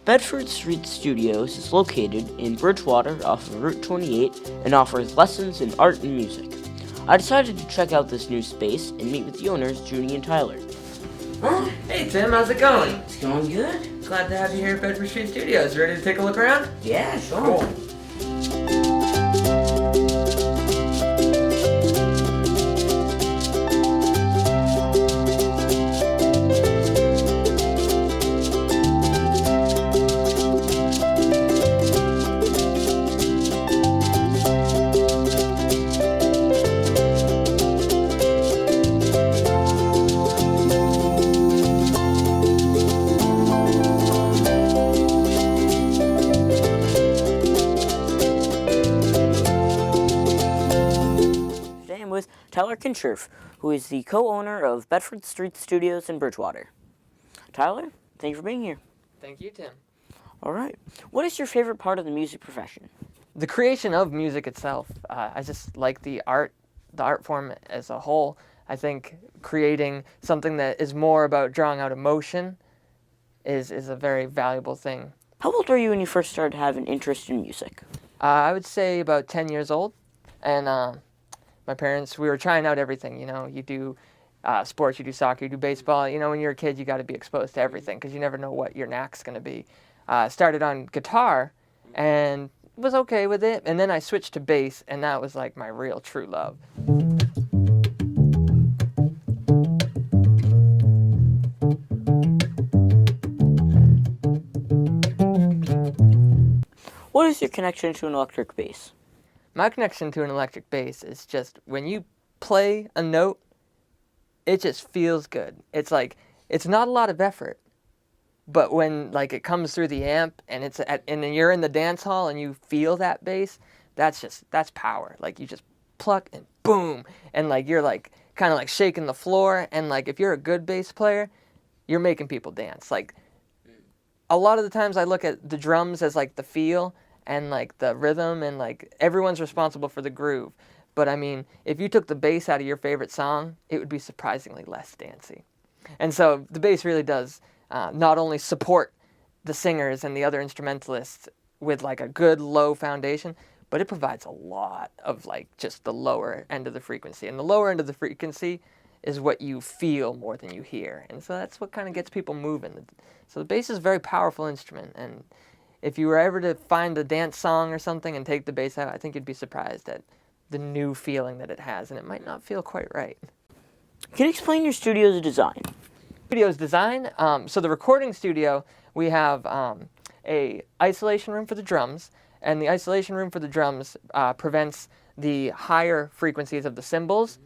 Bedford Street Studios is located in Bridgewater off of Route 28 and offers lessons in art and music. I decided to check out this new space and meet with the owners, Judy and Tyler. Hey Tim, how's it going? It's going good. Glad to have you here at Bedford Street Studios. Ready to take a look around? Yeah, sure. Cool. Today I'm with Tyler Kincherf, who is the co-owner of Bedford Street Studios in Bridgewater. Tyler, thank you for being here. Thank you, Tim. All right. What is your favorite part of the music profession? The creation of music itself. I just like the art form as a whole. I think creating something that is more about drawing out emotion is a very valuable thing. How old were you when you first started having interest in music? I would say about 10 years old, and my parents, we were trying out everything. You know, you do sports, you do soccer, you do baseball. You know, when you're a kid, you got to be exposed to everything because you never know what your knack's going to be. Started on guitar and was okay with it, and then I switched to bass, and that was like my real true love. What is your connection to an electric bass? My connection to an electric bass is just when you play a note, it just feels good. It's like, it's not a lot of effort, but when like it comes through the amp and and then you're in the dance hall and you feel that bass, that's power. Like you just pluck and boom, and like you're like kind of like shaking the floor, and like if you're a good bass player, you're making people dance. Like a lot of the times I look at the drums as like the feel and like the rhythm, and like everyone's responsible for the groove. But I mean, if you took the bass out of your favorite song, it would be surprisingly less dancey. And so the bass really does not only support the singers and the other instrumentalists with like a good low foundation, but it provides a lot of like just the lower end of the frequency. And the lower end of the frequency is what you feel more than you hear. And so that's what kind of gets people moving. So the bass is a very powerful instrument, and if you were ever to find a dance song or something and take the bass out, I think you'd be surprised at the new feeling that it has, and it might not feel quite right. Can you explain your studio's design? Studio's design, so the recording studio, we have a isolation room for the drums, and the isolation room for the drums prevents the higher frequencies of the cymbals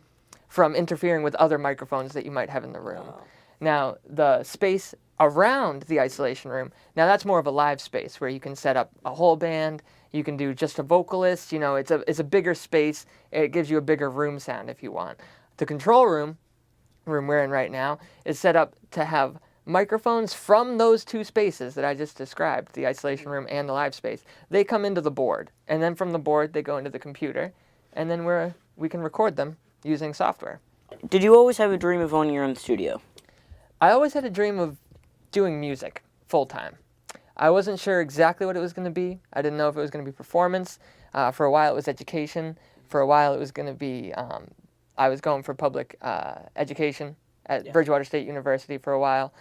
from interfering with other microphones that you might have in the room. Wow. Now, the space around the isolation room, now that's more of a live space where you can set up a whole band, you can do just a vocalist, you know, it's a bigger space, it gives you a bigger room sound if you want. The control room we're in right now, is set up to have microphones from those two spaces that I just described, the isolation room and the live space. They come into the board, and then from the board they go into the computer, and then we can record them using software. Did you always have a dream of owning your own studio? I always had a dream of doing music full-time. I wasn't sure exactly what it was going to be. I didn't know if it was going to be performance. For a while it was education. For a while it was going to be, I was going for public education at Bridgewater State University for a while.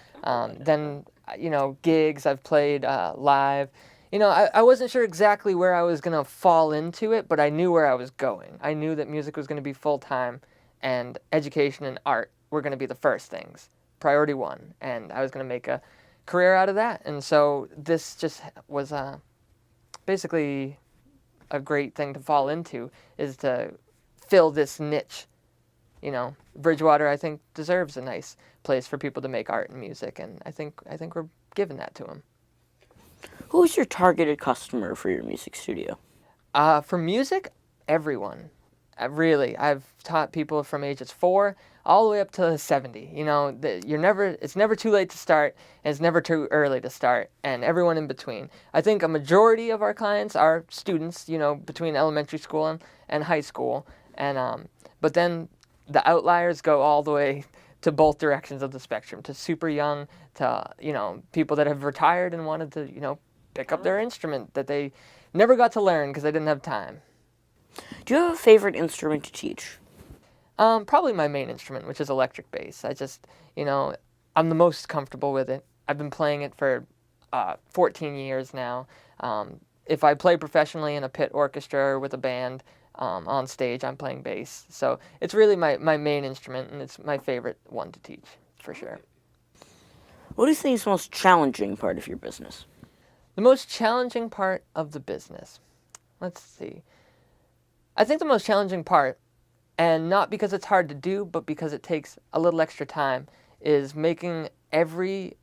Then, you know, gigs, I've played live. You know, I wasn't sure exactly where I was going to fall into it, but I knew where I was going. I knew that music was going to be full-time, and education and art were going to be the first things. Priority one, and I was going to make a career out of that, and so this just was basically a great thing to fall into, is to fill this niche. You know, Bridgewater, I think, deserves a nice place for people to make art and music, and I think we're giving that to them. Who is your targeted customer for your music studio? For music, everyone. Really, I've taught people from ages 4 all the way up to 70. You know, it's never too late to start, and it's never too early to start, and everyone in between. I think a majority of our clients are students, you know, between elementary school and high school, and but then the outliers go all the way to both directions of the spectrum, to super young, to, people that have retired and wanted to, pick up their instrument that they never got to learn because they didn't have time. Do you have a favorite instrument to teach? Probably my main instrument, which is electric bass. I just, I'm the most comfortable with it. I've been playing it for 14 years now. If I play professionally in a pit orchestra or with a band on stage, I'm playing bass. So it's really my main instrument, and it's my favorite one to teach, for sure. What do you think is the most challenging part of your business? The most challenging part of the business? Let's see. I think the most challenging part, and not because it's hard to do, but because it takes a little extra time, is making every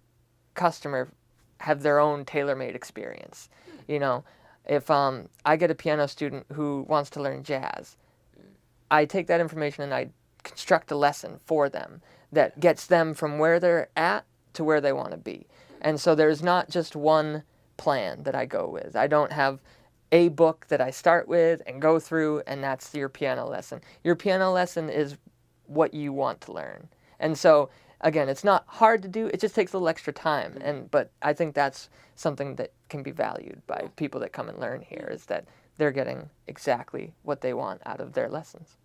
customer have their own tailor-made experience. If I get a piano student who wants to learn jazz, I take that information and I construct a lesson for them that gets them from where they're at to where they want to be. And so there's not just one plan that I go with. I don't have a book that I start with and go through, and that's your piano lesson. Your piano lesson is what you want to learn. And so, again, it's not hard to do. It just takes a little extra time. But I think that's something that can be valued by people that come and learn here, is that they're getting exactly what they want out of their lessons.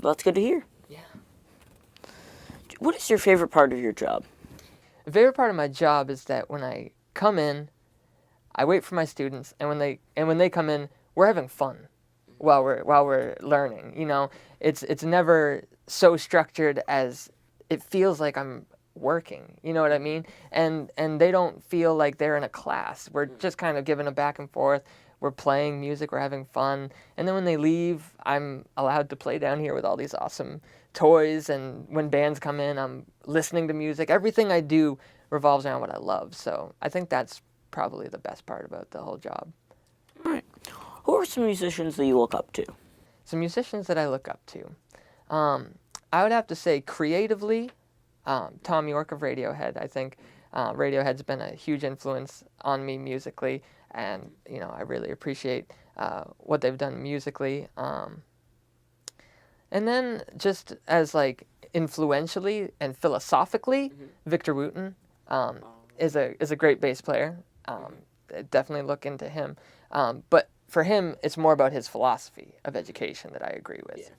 Well, that's good to hear. Yeah. What is your favorite part of your job? The favorite part of my job is that when I come in, I wait for my students, and when they come in, we're having fun while we're learning. It's never so structured as it feels like I'm working. You know what I mean? And they don't feel like they're in a class. We're just kind of giving a back and forth. We're playing music. We're having fun. And then when they leave, I'm allowed to play down here with all these awesome toys. And when bands come in, I'm listening to music. Everything I do revolves around what I love. So I think that's probably the best part about the whole job. All right. Who are some musicians that you look up to? Some musicians that I look up to. I would have to say creatively, Tom York of Radiohead. I think Radiohead's been a huge influence on me musically, and I really appreciate what they've done musically. And then just as influentially and philosophically, Victor Wooten is a great bass player. Definitely look into him. But for him, it's more about his philosophy of education that I agree with. Yeah.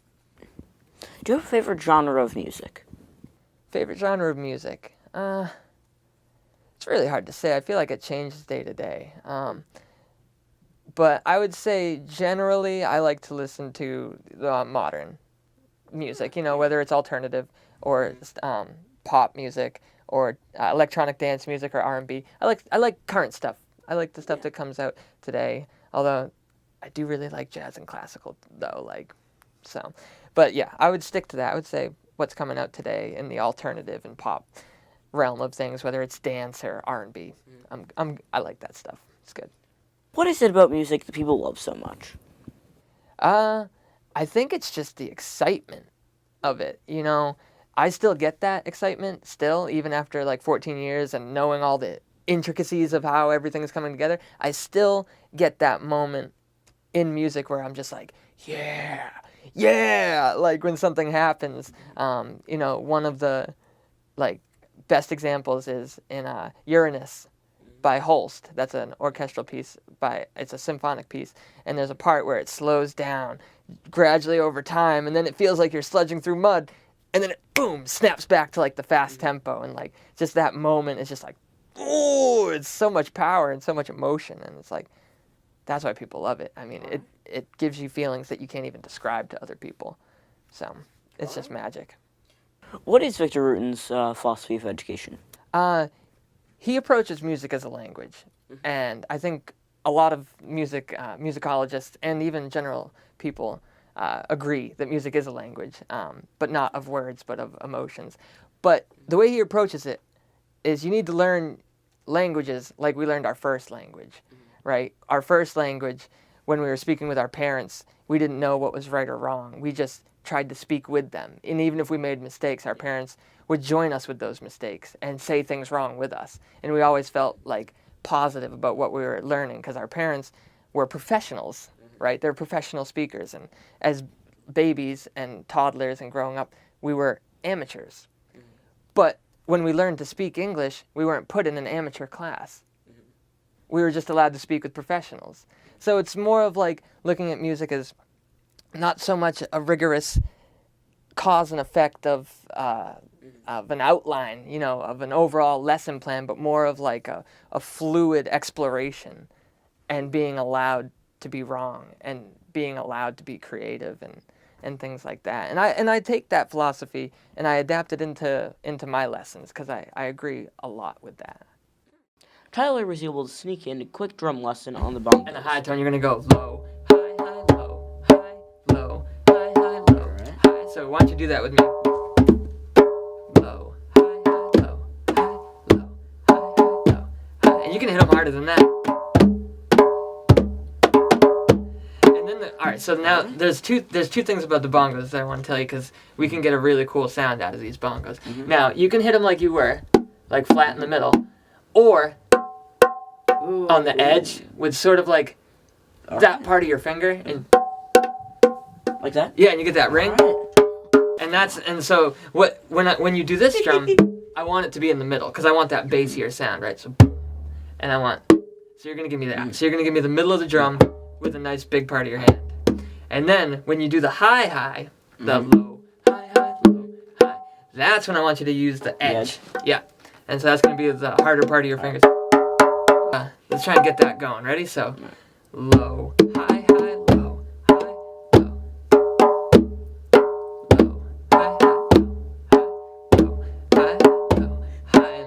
Do you have a favorite genre of music? Favorite genre of music? It's really hard to say. I feel like it changes day to day. But I would say generally I like to listen to the modern music, whether it's alternative or pop music or electronic dance music or R&B. I like current stuff. I like the stuff that comes out today, although I do really like jazz and classical though, so. But yeah, I would stick to that. I would say what's coming out today in the alternative and pop realm of things, whether it's dance or R&B. I like that stuff. It's good. What is it about music that people love so much? I think it's just the excitement of it. I still get that excitement still, even after 14 years and knowing all the intricacies of how everything's coming together. I still get that moment in music where I'm just like, yeah, when something happens. One of the best examples is in Uranus by Holst. That's an orchestral piece it's a symphonic piece, and there's a part where it slows down gradually over time, and then it feels like you're sludging through mud, and then it boom snaps back to the fast tempo, and just that moment is just ooh, it's so much power and so much emotion, and it's that's why people love it. I mean, it gives you feelings that you can't even describe to other people. So it's just magic. What is Victor Wooten's philosophy of education? He approaches music as a language, and I think a lot of musicologists and even general people agree that music is a language, but not of words, but of emotions. But the way he approaches it is you need to learn languages like we learned our first language, right? Our first language, when we were speaking with our parents, we didn't know what was right or wrong. We just tried to speak with them. And even if we made mistakes, our parents would join us with those mistakes and say things wrong with us. And we always felt positive about what we were learning because our parents were professionals, right? They're professional speakers. And as babies and toddlers and growing up, we were amateurs. But when we learned to speak English, we weren't put in an amateur class. We were just allowed to speak with professionals. So it's more of like looking at music as not so much a rigorous cause and effect of an outline, you know, of an overall lesson plan, but more of like a fluid exploration and being allowed to be wrong and being allowed to be creative and things like that. And I take that philosophy and I adapt it into my lessons because I agree a lot with that. Tyler was able to sneak in a quick drum lesson on the bongos. And a high tone, you're going to go low, high, high, low, high, low, high, high, low, high. So why don't you do that with me? Low, high, high, low, high, low, high, high, low, high. And you can hit them harder than that. And then, all right, so now there's two things about the bongos that I want to tell you because we can get a really cool sound out of these bongos. Mm-hmm. Now, you can hit them like you were, like flat in the middle, or on the edge with sort of like that part of your finger and like that. Yeah, and you get that ring. And so when you do this drum, I want it to be in the middle because I want that bassier sound, right? So you're gonna give me that. So you're gonna give me the middle of the drum with a nice big part of your hand, and then when you do the high, the low, high, low, high, that's when I want you to use the edge. Yeah, and so that's gonna be the harder part of your fingers. Let's try and get that going. Ready? So, low, high, low, high, low, low, high, low, high, low, high.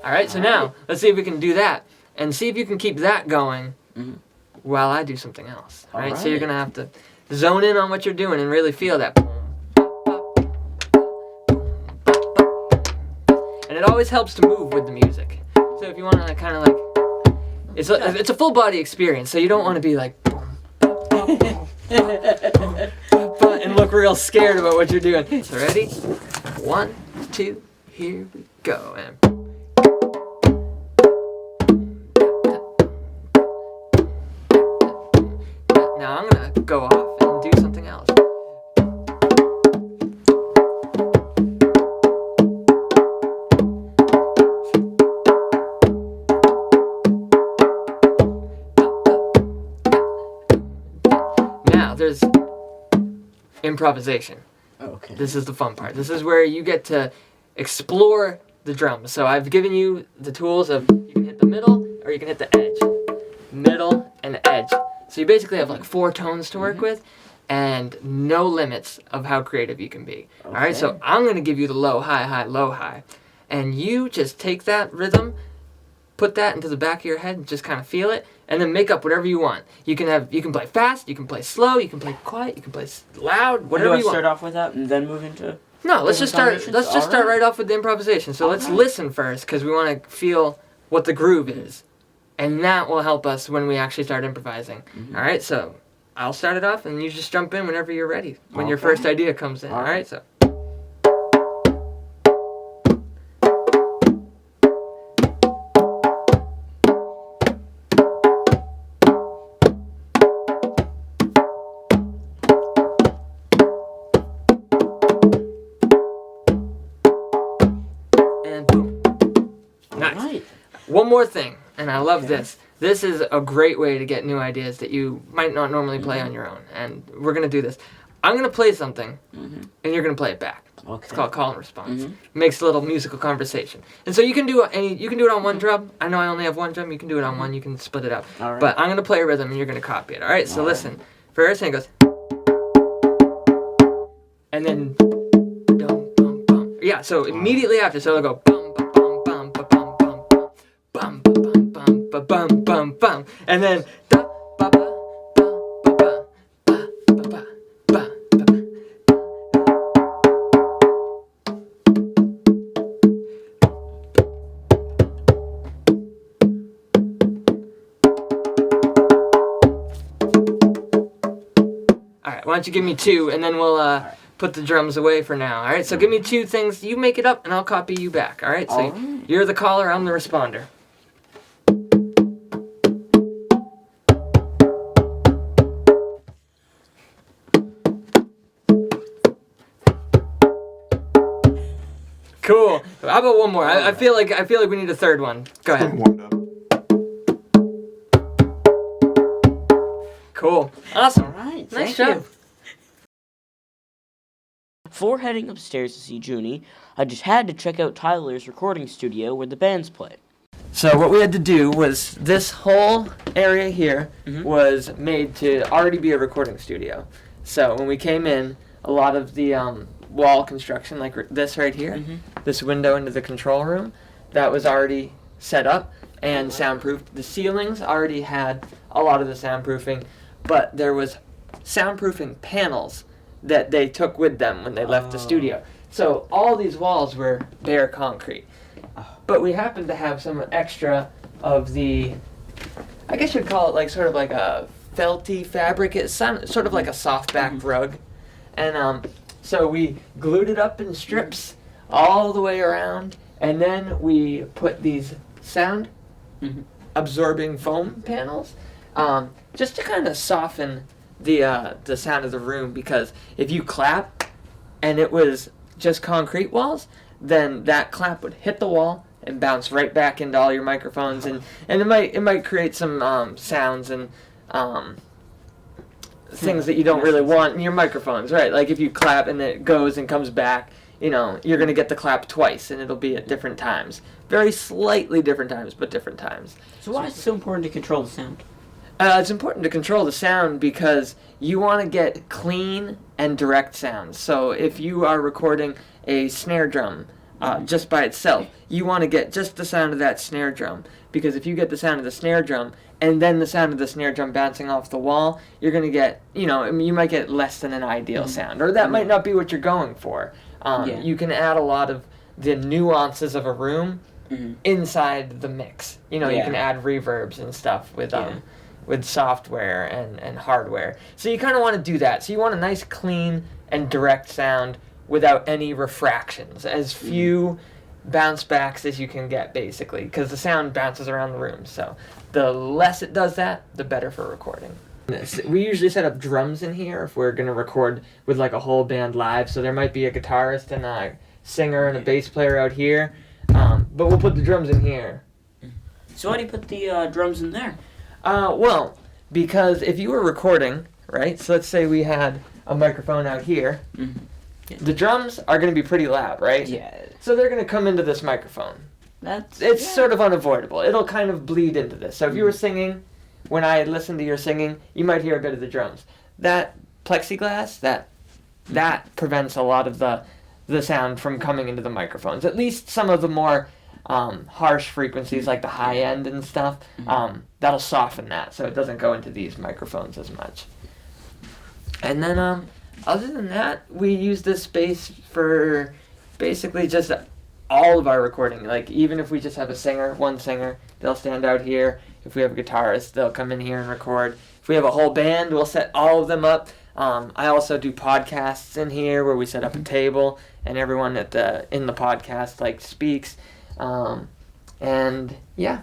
All right. So now let's see if we can do that, and see if you can keep that going while I do something else. All right. So you're gonna have to zone in on what you're doing and really feel that. And it always helps to move with the music. So if you want to kind of like, it's a full body experience. So you don't want to be like, and look real scared about what you're doing. So ready? 1, 2, here we go. And now I'm gonna go off and do something else. There's improvisation. Okay. This is the fun part. This is where you get to explore the drums. So I've given you the tools of you can hit the middle or you can hit the edge. Middle and edge. So you basically have like 4 tones to work with and no limits of how creative you can be. Okay. All right, so I'm going to give you the low, high, low, high. And you just take that rhythm, put that into the back of your head and just kind of feel it, and then make up whatever you want. You can play fast, you can play slow, you can play quiet, you can play loud, whatever you want. Do I start off with that and then move into? No, let's just start right off with the improvisation. So let's listen first because we want to feel what the groove is, and that will help us when we actually start improvising. Mm-hmm. All right, so I'll start it off, and you just jump in whenever you're ready. When your first idea comes in. All right, so. One more thing, and I love this. This is a great way to get new ideas that you might not normally play on your own. And we're going to do this. I'm going to play something, and you're going to play it back. Okay. It's called call and response. Makes a little musical conversation. And so you can do it on one drum. I know I only have one drum. You can do it on one. You can split it up. All right. But I'm going to play a rhythm, and you're going to copy it. All right? So listen. First, and it goes. And then. Dum, bum, bum. Yeah, so immediately after. So it'll go. Bum, bum, bum, bum, bum, bum, bum, bum, bum, bum, bum, bum, bum, bum. And then. Da, ba, ba, ba, ba, ba, ba, ba, ba, ba, ba. All right, why don't you give me 2, and then we'll put the drums away for now. All right, so give me 2 things. You make it up, and I'll copy you back. All right, so you're the caller, I'm the responder. How about one more? I feel like we need a third one. Go ahead. Warmed up. Cool. Awesome. All right, Nice thank job. you. Before heading upstairs to see Junie, I just had to check out Tyler's recording studio where the bands play. So what we had to do was this whole area here was made to already be a recording studio. So when we came in, a lot of the wall construction, like this right here, this window into the control room, that was already set up and soundproofed. The ceilings already had a lot of the soundproofing, but there was soundproofing panels that they took with them when they left the studio. So all these walls were bare concrete. But we happened to have some extra of the, I guess you'd call it like sort of like a felty fabric. It's sort of like a soft back rug. And so we glued it up in strips all the way around. And then we put these sound absorbing foam panels just to kind of soften the sound of the room, because if you clap and it was just concrete walls, then that clap would hit the wall and bounce right back into all your microphones, and it might create some sounds and things that you don't really want in your microphones, right? Like if you clap and it goes and comes back, you know, you're going to get the clap twice, and it'll be at different times. Very slightly different times, but different times. So why is it so important to control the sound? It's important to control the sound because you want to get clean and direct sounds. So if you are recording a snare drum just by itself, you want to get just the sound of that snare drum. Because if you get the sound of the snare drum and then the sound of the snare drum bouncing off the wall, you're going to get, you know, I mean, you might get less than an ideal sound. Or that might not be what you're going for. You can add a lot of the nuances of a room inside the mix. You know, you can add reverbs and stuff with software and hardware. So you kind of want to do that. So you want a nice, clean, and direct sound without any refractions. As few bounce backs as you can get, basically, because the sound bounces around the room. So the less it does that, the better for recording. We usually set up drums in here if we're going to record with like a whole band live. So there might be a guitarist and a singer and a bass player out here. But we'll put the drums in here. So why do you put the drums in there? Well, because if you were recording, right, so let's say we had a microphone out here, the drums are going to be pretty loud, right? Yeah. So they're going to come into this microphone. It's sort of unavoidable. It'll kind of bleed into this. So if you were singing, when I listened to your singing, you might hear a bit of the drums. That plexiglass, that prevents a lot of the sound from coming into the microphones. At least some of the more harsh frequencies, like the high end and stuff, that'll soften that so it doesn't go into these microphones as much. And then other than that, we use this space for basically just all of our recording. Like even if we just have one singer, they'll stand out here. If we have a guitarist, they'll come in here and record. If we have a whole band, we'll set all of them up. I also do podcasts in here where we set up a table and everyone in the podcast like speaks. And yeah,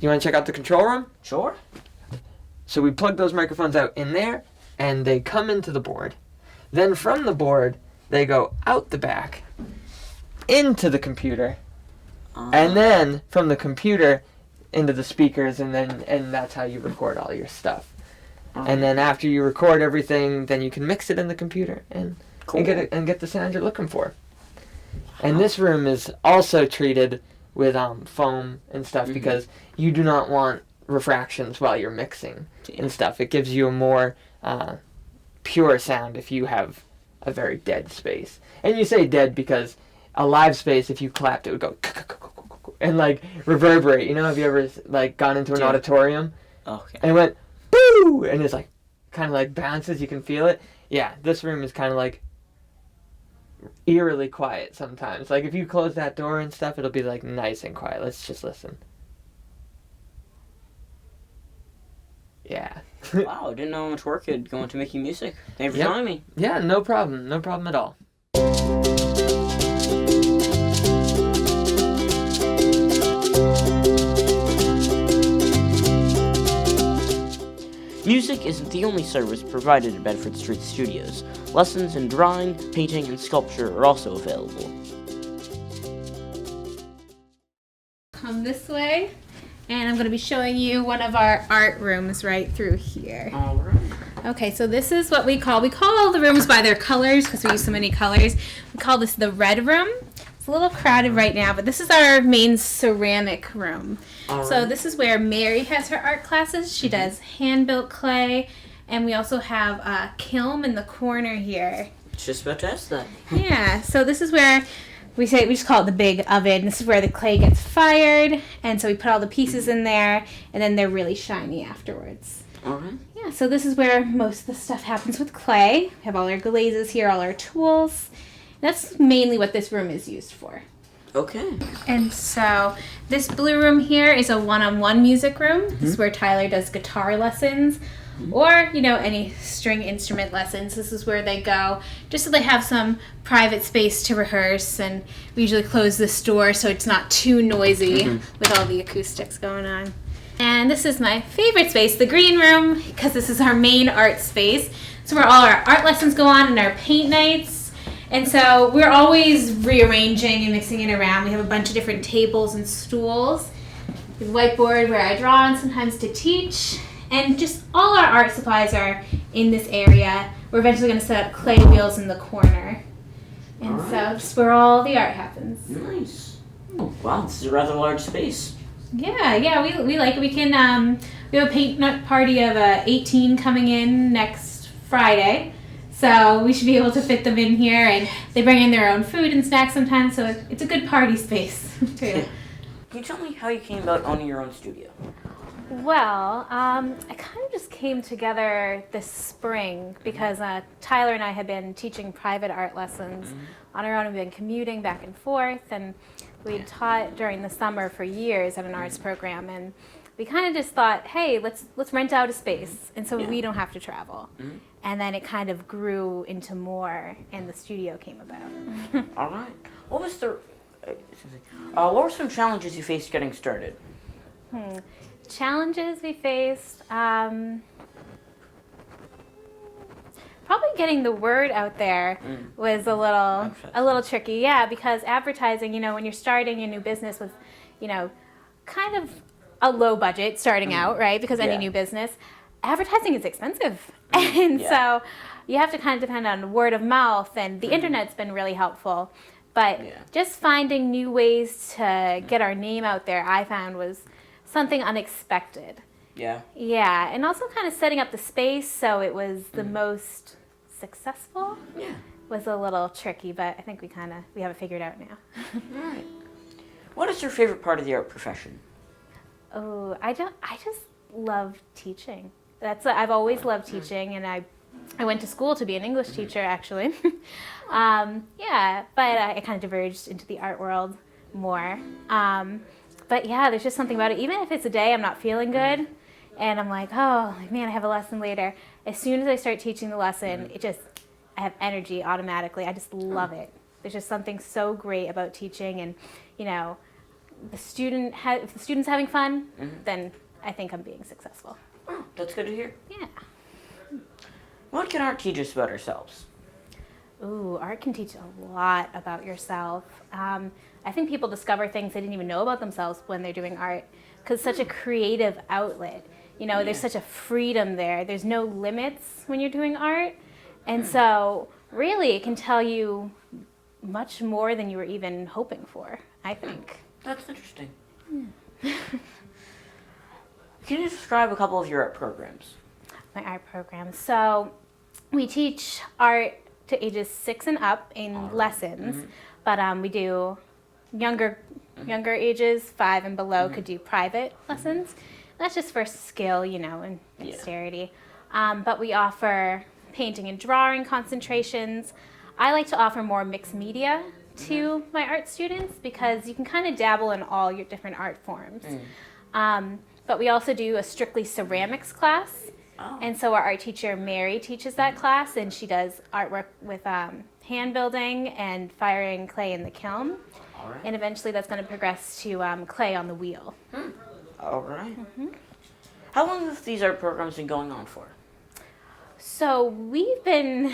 you want to check out the control room? Sure. So we plug those microphones out in there and they come into the board. Then from the board, they go out the back into the computer. And then from the computer into the speakers, and that's how you record all your stuff. And then after you record everything, then you can mix it in the computer and get the sound you're looking for. And this room is also treated with foam and stuff because you do not want refractions while you're mixing and stuff. It gives you a more pure sound if you have a very dead space. And you say dead because a live space, if you clapped, it would go and like reverberate. You know, have you ever like gone into an auditorium and it went boo, and it's like kind of like bounces, you can feel it. Yeah, this room is kind of like eerily quiet sometimes. Like if you close that door and stuff, it'll be like nice and quiet. Let's just listen. Yeah. Wow, I didn't know how much work it'd go into making music. Thanks for telling me. Yeah, no problem. No problem at all. Music isn't the only service provided at Bedford Street Studios. Lessons in drawing, painting, and sculpture are also available. come this way, and I'm going to be showing you one of our art rooms right through here. All right. Okay, so this is what we call all the rooms by their colors because we use so many colors. We call this the red room. It's a little crowded right now, but this is our main ceramic room. So this is where Mary has her art classes. She does hand-built clay, and we also have a kiln in the corner here. Just about to ask that. Yeah, so this is where we just call it the big oven. This is where the clay gets fired, and so we put all the pieces in there, and then they're really shiny afterwards. All right. Yeah, so this is where most of the stuff happens with clay. We have all our glazes here, all our tools. That's mainly what this room is used for. Okay. And so this blue room here is a one-on-one music room. This is where Tyler does guitar lessons or, any string instrument lessons. This is where they go just so they have some private space to rehearse. And we usually close this door so it's not too noisy with all the acoustics going on. And this is my favorite space, the green room, because this is our main art space. It's where all our art lessons go on and our paint nights. And so we're always rearranging and mixing it around. We have a bunch of different tables and stools. We have a whiteboard where I draw on sometimes to teach. And just all our art supplies are in this area. We're eventually going to set up clay wheels in the corner. And so that's where all the art happens. Nice. Oh, wow, this is a rather large space. Yeah, we like it. We can, we have a paint night party of 18 coming in next Friday. So we should be able to fit them in here, and they bring in their own food and snacks sometimes, so it's a good party space, too. Can you tell me how you came about owning your own studio? Well, it kind of just came together this spring because Tyler and I had been teaching private art lessons on our own. We've been commuting back and forth, and we taught during the summer for years at an arts program, and we kind of just thought, hey, let's rent out a space, and so we don't have to travel. And then it kind of grew into more, and the studio came about. All right. What were some challenges you faced getting started? Challenges we faced, probably getting the word out there was a little tricky. Yeah, because advertising, when you're starting a new business with, kind of a low budget starting out, right? Because any new business, advertising is expensive. And so you have to kind of depend on word of mouth, and the internet's been really helpful. But just finding new ways to get our name out there, I found was something unexpected. Yeah. Yeah, and also kind of setting up the space so it was the most successful. Yeah. Was a little tricky, but I think we have it figured out now. All right. What is your favorite part of the art profession? Oh, I just love teaching. I've always loved teaching, and I went to school to be an English teacher, actually. But I kind of diverged into the art world more. But yeah, there's just something about it. Even if it's a day I'm not feeling good, and I'm like, oh man, I have a lesson later. As soon as I start teaching the lesson, I have energy automatically. I just love it. There's just something so great about teaching, and if the student's having fun, then I think I'm being successful. Oh, that's good to hear. Yeah. What can art teach us about ourselves? Ooh, art can teach a lot about yourself. I think people discover things they didn't even know about themselves when they're doing art, because it's such a creative outlet. There's such a freedom there. There's no limits when you're doing art. And so really it can tell you much more than you were even hoping for, I think. That's interesting. Can you describe a couple of your art programs? My art program. So we teach art to ages 6 and up in lessons, but we do younger ages, 5 and below, could do private lessons. That's just for skill, and dexterity. But we offer painting and drawing concentrations. I like to offer more mixed media to my art students because you can kind of dabble in all your different art forms. But we also do a strictly ceramics class. And so our art teacher, Mary, teaches that class, and she does artwork with hand building and firing clay in the kiln. All right. And eventually that's going to progress to clay on the wheel. All right. How long have these art programs been going on for? So we've been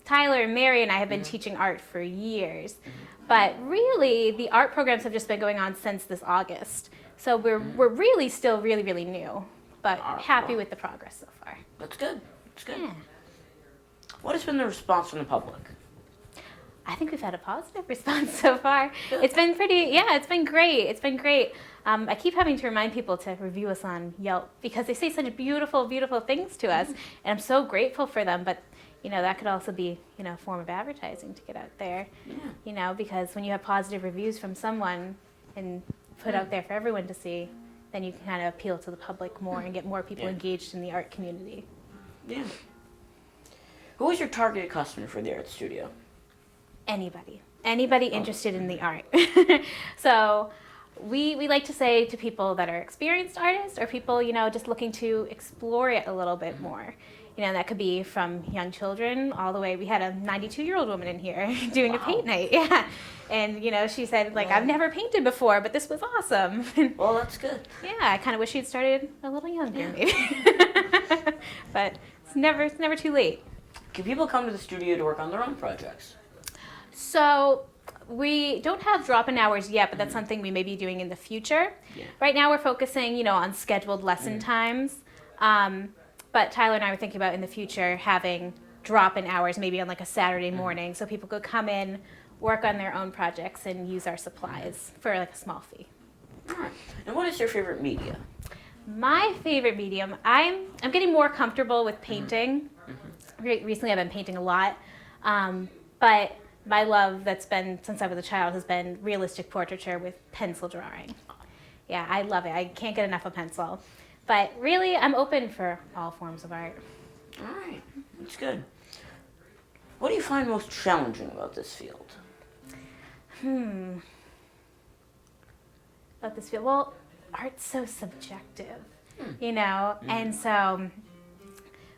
Tyler and Mary and I have been teaching art for years. But really, the art programs have just been going on since this August. So we're really still really new, but happy with the progress so far. That's good. That's good. Yeah. What has been the response from the public? I think we've had a positive response so far. It's been it's been great. It's been great. I keep having to remind people to review us on Yelp because they say such beautiful things to us, and I'm so grateful for them. But that could also be a form of advertising to get out there. Yeah. Because when you have positive reviews from someone and put out there for everyone to see, then you can kind of appeal to the public more and get more people engaged in the art community. Yeah. Who is your targeted customer for the art studio? Anybody interested in the art. So we like to say to people that are experienced artists or people, just looking to explore it a little bit more. That could be from young children all the way. We had a 92-year-old woman in here doing a paint night. Yeah. And, she said, I've never painted before, but this was awesome. Well, that's good. Yeah, I kind of wish she'd started a little younger, maybe. But it's never too late. Can people come to the studio to work on their own projects? So we don't have drop-in hours yet, but that's something we may be doing in the future. Yeah. Right now we're focusing, on scheduled lesson times. But Tyler and I were thinking about in the future having drop-in hours, maybe on a Saturday morning, so people could come in, work on their own projects, and use our supplies for a small fee. All right. And what is your favorite media? My favorite medium, I'm getting more comfortable with painting. Recently I've been painting a lot, but my love that's been since I was a child has been realistic portraiture with pencil drawing. Yeah, I love it. I can't get enough of pencil. But really, I'm open for all forms of art. All right, that's good. What do you find most challenging about this field? About this field? Well, art's so subjective, and so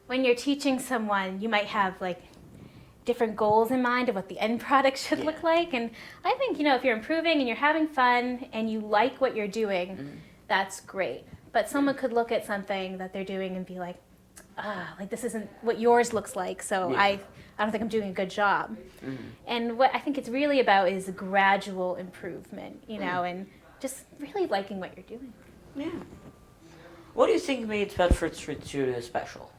when you're teaching someone, you might have different goals in mind of what the end product should look like. And I think, if you're improving and you're having fun and you like what you're doing, that's great. But someone could look at something that they're doing and be like, this isn't what yours looks like, so I don't think I'm doing a good job. And what I think it's really about is a gradual improvement, and just really liking what you're doing. Yeah. What do you think made Bedford Street Studios special?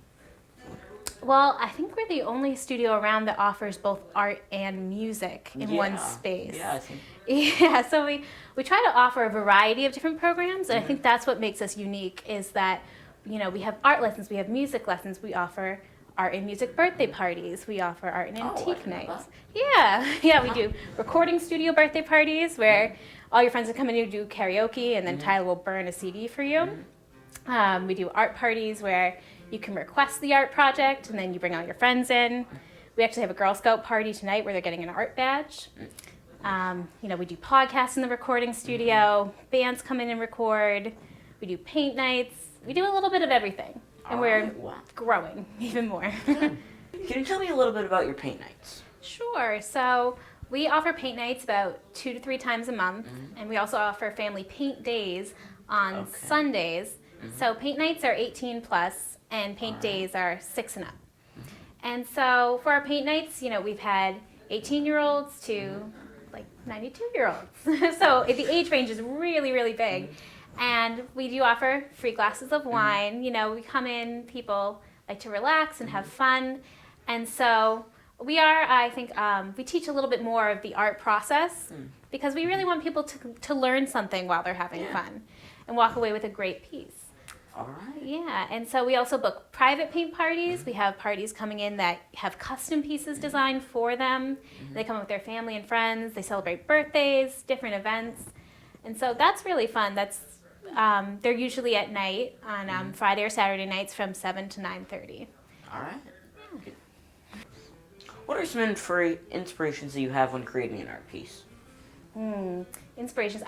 Well, I think we're the only studio around that offers both art and music in one space. Yeah, I think. Yeah, so we try to offer a variety of different programs, and I think that's what makes us unique is that, we have art lessons, we have music lessons, we offer art and music birthday parties, we offer art and antique nights. Yeah, we do recording studio birthday parties where all your friends will come in and do karaoke, and then Tyler will burn a CD for you. We do art parties where you can request the art project and then you bring all your friends in. We actually have a Girl Scout party tonight where they're getting an art badge. We do podcasts in the recording studio. Bands come in and record. We do paint nights. We do a little bit of everything. And we're growing even more. Can you tell me a little bit about your paint nights? Sure. So we offer paint nights about 2 to 3 times a month. And we also offer family paint days on Sundays. So paint nights are 18 plus. And paint days are 6 and up. And so for our paint nights, we've had 18-year-olds to 92-year-olds. So the age range is really, really big. And we do offer free glasses of wine. We come in, people like to relax and have fun. And so we are, I think, we teach a little bit more of the art process because we really want people to learn something while they're having fun and walk away with a great piece. All right. Yeah, and so we also book private paint parties. We have parties coming in that have custom pieces designed for them. They come with their family and friends. They celebrate birthdays, different events. And so that's really fun. They're usually at night on Friday or Saturday nights from 7 to 9:30. All right. Yeah. What are some inspirations that you have when creating an art piece? Inspirations.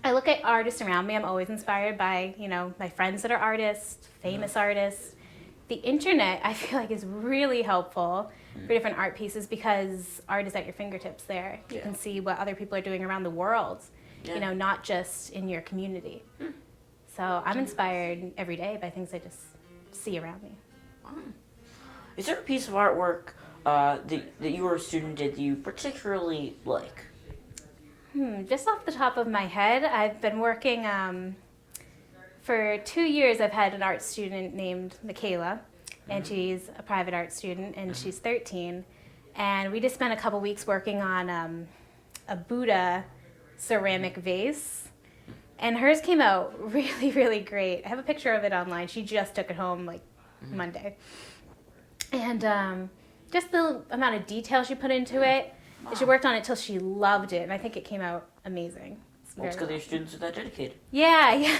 I look at artists around me. I'm always inspired by, my friends that are artists, famous artists. The internet, I feel like, is really helpful for different art pieces because art is at your fingertips there. You can see what other people are doing around the world, not just in your community. So I'm inspired every day by things I just see around me. Is there a piece of artwork that you were a student did you particularly like? Just off the top of my head, I've been working for 2 years. I've had an art student named Michaela, and she's a private art student, and she's 13. And we just spent a couple weeks working on a Buddha ceramic vase. And hers came out really, really great. I have a picture of it online. She just took it home like Monday. And just the amount of detail she put into it. Wow. She worked on it till she loved it, and I think it came out amazing. Well, it's because your students are that dedicated. Yeah.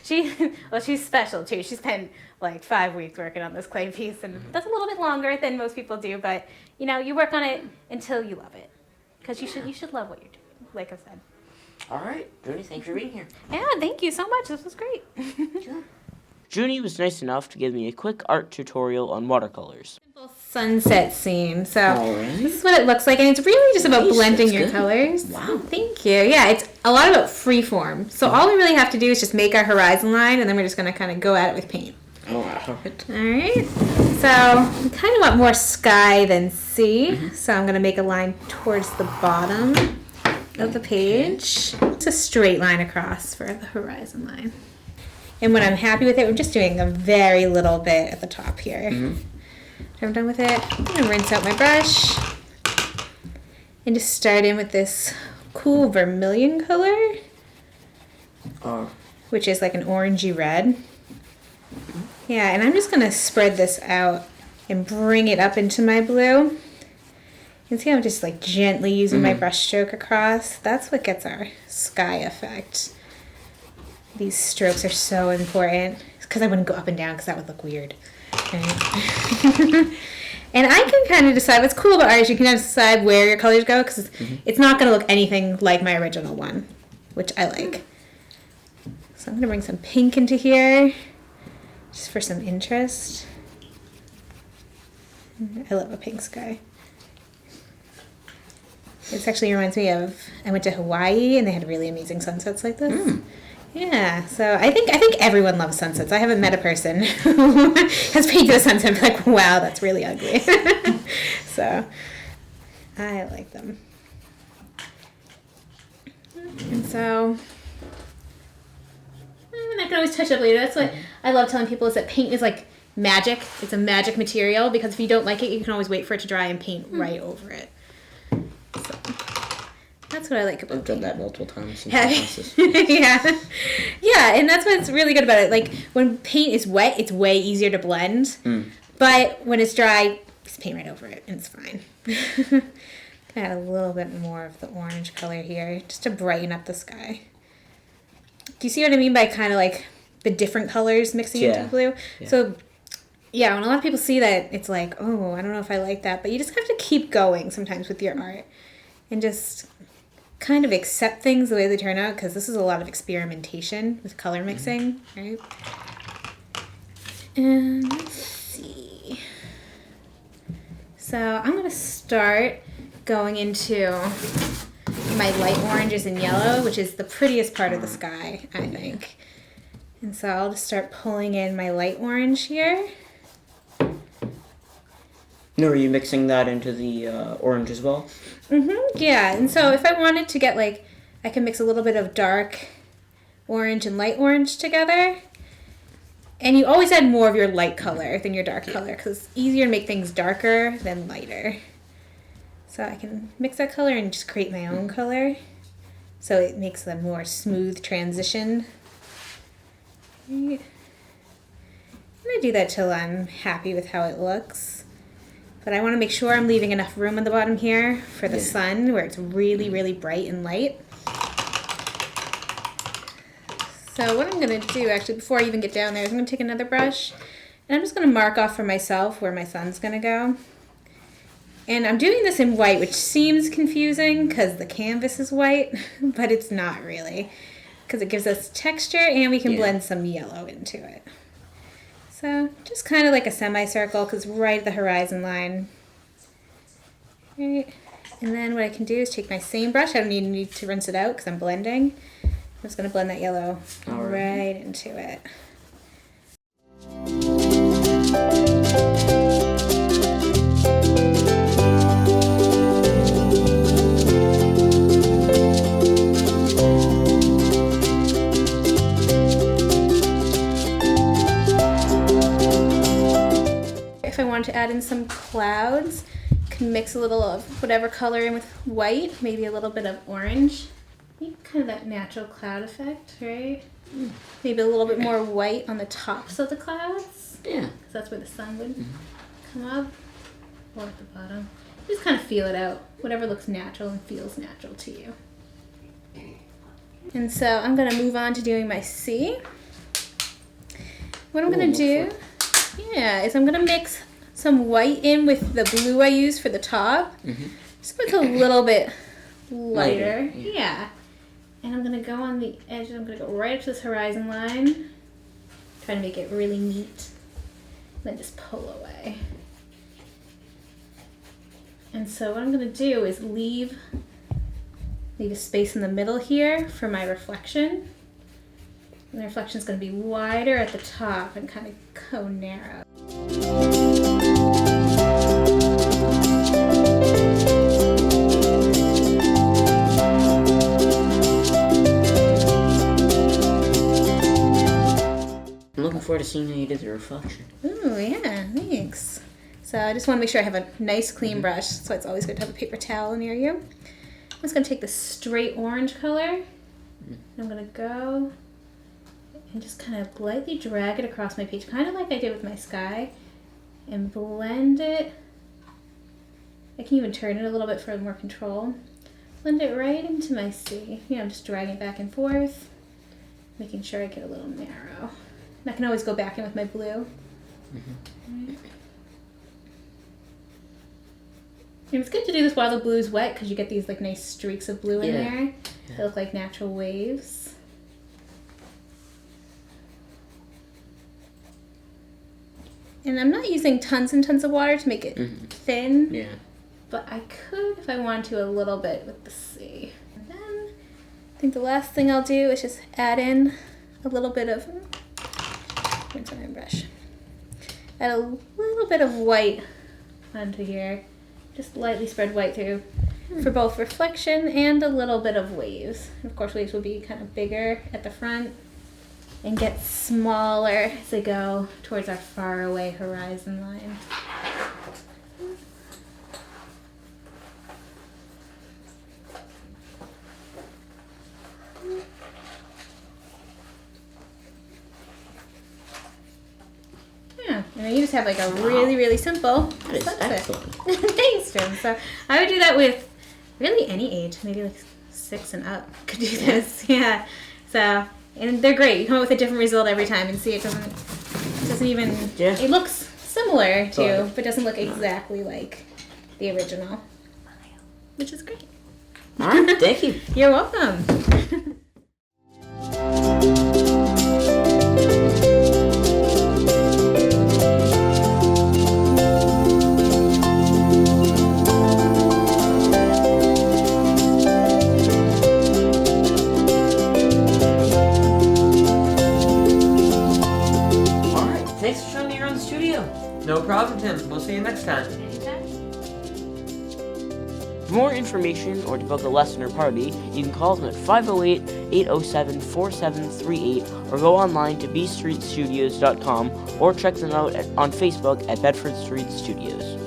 She's special too. She spent like 5 weeks working on this clay piece, and that's a little bit longer than most people do. But you work on it until you love it, because you should love what you're doing. Like I said. All right, Junie, thanks for being here. Yeah, thank you so much. This was great. Sure. Junie was nice enough to give me a quick art tutorial on watercolors. Simple sunset scene. So Alright. this is what it looks like, and it's really just about Nice, blending that's your good. colors. Wow. Thank you. Yeah, it's a lot about free form. So all we really have to do is just make our horizon line, and then we're just going to kind of go at it with paint. Oh, all right. All right. So I kind of want more sky than sea. So I'm going to make a line towards the bottom of the page. It's a straight line across for the horizon line. And when I'm happy with it, we're just doing a very little bit at the top here. After I'm done with it, I'm going to rinse out my brush and just start in with this cool vermilion color, which is like an orangey red. Yeah, and I'm just going to spread this out and bring it up into my blue. You can see I'm just like gently using my brush stroke across. That's what gets our sky effect. These strokes are so important, because I wouldn't go up and down because that would look weird. Right? And I can kind of decide what's cool about art is you can kind of decide where your colors go, because it's not going to look anything like my original one, which I like. So I'm going to bring some pink into here, just for some interest. I love a pink sky. This actually reminds me of, I went to Hawaii and they had really amazing sunsets like this. Yeah, so I think everyone loves sunsets. I haven't met a person who has painted a sunset and be like, wow, that's really ugly. So I like them. And so I can always touch it up later. That's what I love telling people, is that paint is like magic. It's a magic material, because if you don't like it, you can always wait for it to dry and paint right over it. So that's what I like about I've done that multiple times in Yeah. classes. Yeah, and that's what's really good about it. Like, when paint is wet, it's way easier to blend. But when it's dry, just paint right over it, and it's fine. Add a little bit more of the orange color here, just to brighten up the sky. Do you see what I mean by kind of like the different colors mixing into the blue? Yeah. So, yeah, when a lot of people see that, it's like, oh, I don't know if I like that. But you just have to keep going sometimes with your art, and just kind of accept things the way they turn out, because this is a lot of experimentation with color mixing, right? And let's see. So I'm going to start going into my light oranges and yellow, which is the prettiest part of the sky, I think. And so I'll just start pulling in my light orange here. No, are you mixing that into the orange as well? Yeah, and so if I wanted to get like, I can mix a little bit of dark orange and light orange together. And you always add more of your light color than your dark color, because it's easier to make things darker than lighter. So I can mix that color and just create my own color, so it makes a more smooth transition. I'm going to do that till I'm happy with how it looks. But I want to make sure I'm leaving enough room on the bottom here for the sun, where it's really, really bright and light. So what I'm going to do, actually, before I even get down there, is I'm going to take another brush, and I'm just going to mark off for myself where my sun's going to go. And I'm doing this in white, which seems confusing because the canvas is white, but it's not really, because it gives us texture, and we can blend some yellow into it. So just kind of like a semicircle, because right at the horizon line. Right. And then what I can do is take my same brush. I don't even need to rinse it out because I'm blending. I'm just going to blend that yellow right into it. wanted to add in some clouds, can mix a little of whatever color in with white, maybe a little bit of orange. Kind of that natural cloud effect, right? Maybe a little bit more white on the tops of the clouds. Yeah. Because that's where the sun would come up. Or at the bottom. Just kind of feel it out. Whatever looks natural and feels natural to you. And so I'm going to move on to doing my C. What I'm going to do, is I'm going to mix some white in with the blue I used for the top. Just make it a little bit lighter. Yeah. And I'm going to go on the edge, I'm going to go right up to this horizon line. Try to make it really neat. Then just pull away. And so what I'm going to do is leave a space in the middle here for my reflection. And the reflection is going to be wider at the top and kind of go narrow. I'm looking forward to seeing how you did the reflection. Ooh, yeah, thanks. So I just want to make sure I have a nice clean brush, so it's always good to have a paper towel near you. I'm just going to take the straight orange color, and I'm going to go and just kind of lightly drag it across my page, kind of like I did with my sky, and blend it. I can even turn it a little bit for more control. Blend it right into my C. I'm just dragging it back and forth, making sure I get a little narrow. And I can always go back in with my blue. Right. And it's good to do this while the blue's wet because you get these like nice streaks of blue in there. They look like natural waves. And I'm not using tons and tons of water to make it thin. Yeah. But I could, if I want to, a little bit with the C. And then I think the last thing I'll do is just add in a little bit of, rinse on my brush. Add a little bit of white onto here. Just lightly spread white through for both reflection and a little bit of waves. And of course, waves will be kind of bigger at the front and get smaller as they go towards our faraway horizon line. Yeah, and you just have like a really, really simple That is excellent. Thanks, Jim. So I would do that with really any age, maybe like 6 and up could do this. Yeah. So, and they're great. You come up with a different result every time, and see it doesn't even, it looks similar to, but doesn't look exactly like the original, which is great. All right, thank you. You're welcome. Thanks for showing me around the studio. No problem, Tim. We'll see you next time. For more information or to book a lesson or party, you can call them at 508-807-4738 or go online to bstreetstudios.com or check them out on Facebook at Bedford Street Studios.